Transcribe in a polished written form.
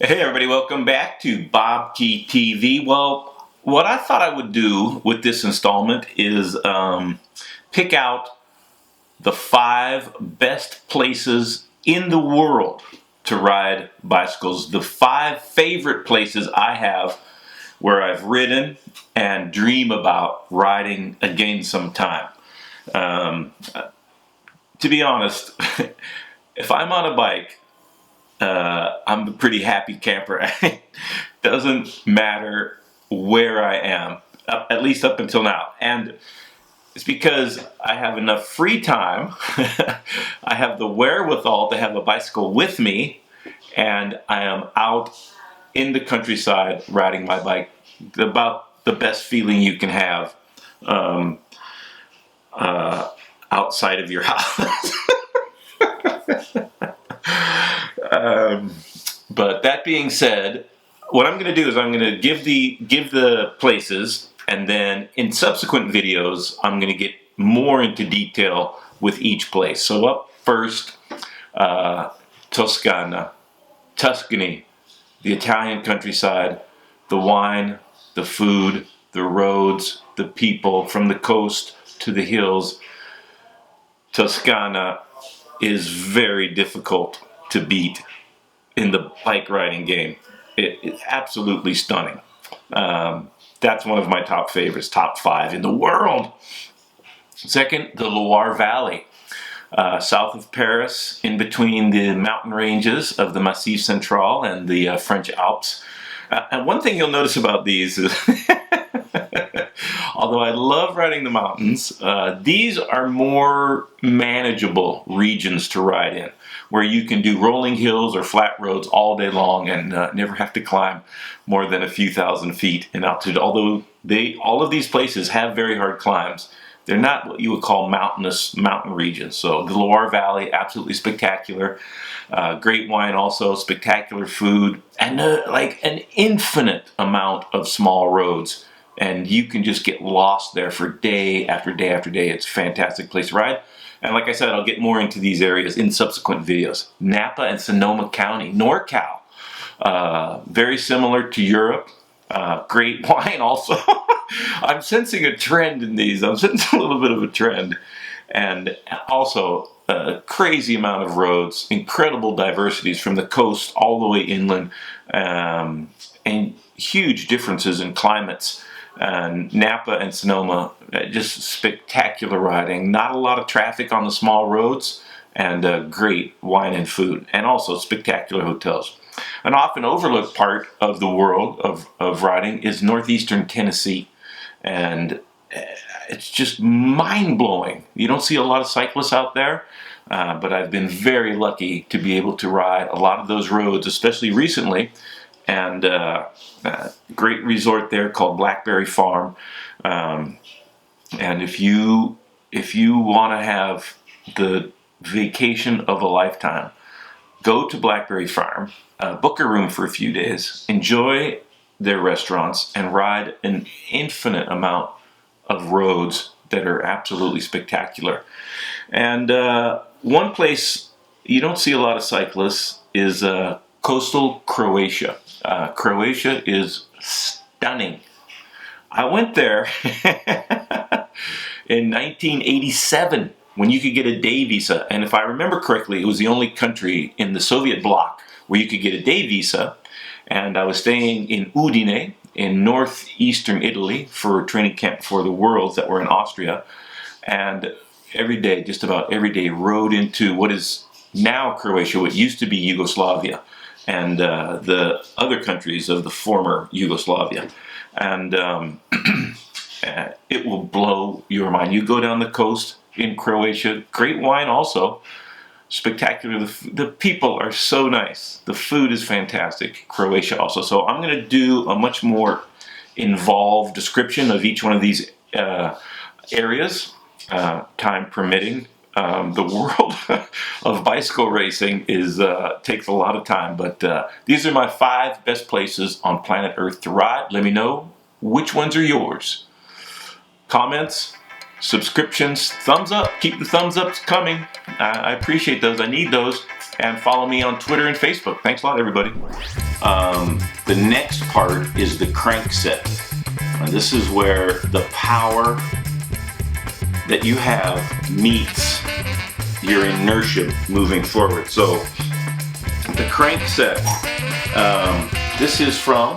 Hey everybody, welcome back to BobkeTV. Well, what I thought I would do with this installment is pick out the 5 best places in the world to ride bicycles. The 5 favorite places I have where I've ridden and dream about riding again sometime. Um, to be honest, if I'm on a bike, I'm a pretty happy camper. It doesn't matter where I am, at least up until now. And it's because I have enough free time. I have the wherewithal to have a bicycle with me, and I am out in the countryside riding my bike. About the best feeling you can have um, outside of your house. Um, but that being said, what I'm going to do is I'm going to give the places, and then in subsequent videos I'm going to get more into detail with each place. So up first, Toscana, Tuscany, the Italian countryside, the wine, the food, the roads, the people, from the coast to the hills. Toscana is very difficult to beat in the bike riding game. It's absolutely stunning. That's one of my top favorites, top 5 in the world. Second, the Loire Valley, south of Paris, in between the mountain ranges of the Massif Central and the French Alps. And one thing you'll notice about these is although I love riding the mountains, these are more manageable regions to ride in, where you can do rolling hills or flat roads all day long and never have to climb more than a few thousand feet in altitude. Although all of these places have very hard climbs, they're not what you would call mountain regions. So the Loire Valley, absolutely spectacular. Great wine also, spectacular food, and like an infinite amount of small roads. And you can just get lost there for day after day after day. It's a fantastic place to ride. And like I said, I'll get more into these areas in subsequent videos. Napa and Sonoma County, NorCal. Very similar to Europe. Great wine also. I'm sensing a trend in these. I'm sensing a little bit of a trend. And also a crazy amount of roads, incredible diversities from the coast all the way inland, and huge differences in climates. Napa and Sonoma, just spectacular riding. Not a lot of traffic on the small roads, and great wine and food, and also spectacular hotels. An often overlooked part of the world of riding is northeastern Tennessee, and it's just mind-blowing. You don't see a lot of cyclists out there, but I've been very lucky to be able to ride a lot of those roads, especially recently. And great resort there called Blackberry Farm. And if you want to have the vacation of a lifetime, go to Blackberry Farm, book a room for a few days, enjoy their restaurants, and ride an infinite amount of roads that are absolutely spectacular. And one place you don't see a lot of cyclists is coastal Croatia. Croatia is stunning. I went there in 1987 when you could get a day visa. And if I remember correctly, it was the only country in the Soviet bloc where you could get a day visa. And I was staying in Udine in northeastern Italy for a training camp for the Worlds that were in Austria. And every day, just about every day, rode into what is now Croatia, what used to be Yugoslavia, and the other countries of the former Yugoslavia. And it will blow your mind. You go down the coast in Croatia, great wine also, spectacular. The people are so nice. The food is fantastic. Croatia also. So I'm going to do a much more involved description of each one of these areas, time permitting. The world of bicycle racing takes a lot of time, but these are my 5 best places on planet Earth to ride. Let me know which ones are yours. Comments, subscriptions, thumbs up. Keep the thumbs ups coming. I appreciate those. I need those. and follow me on Twitter and Facebook. Thanks a lot, everybody. The next part is the crank set. And this is where the power that you have meets your inertia moving forward. So the crank set, this is from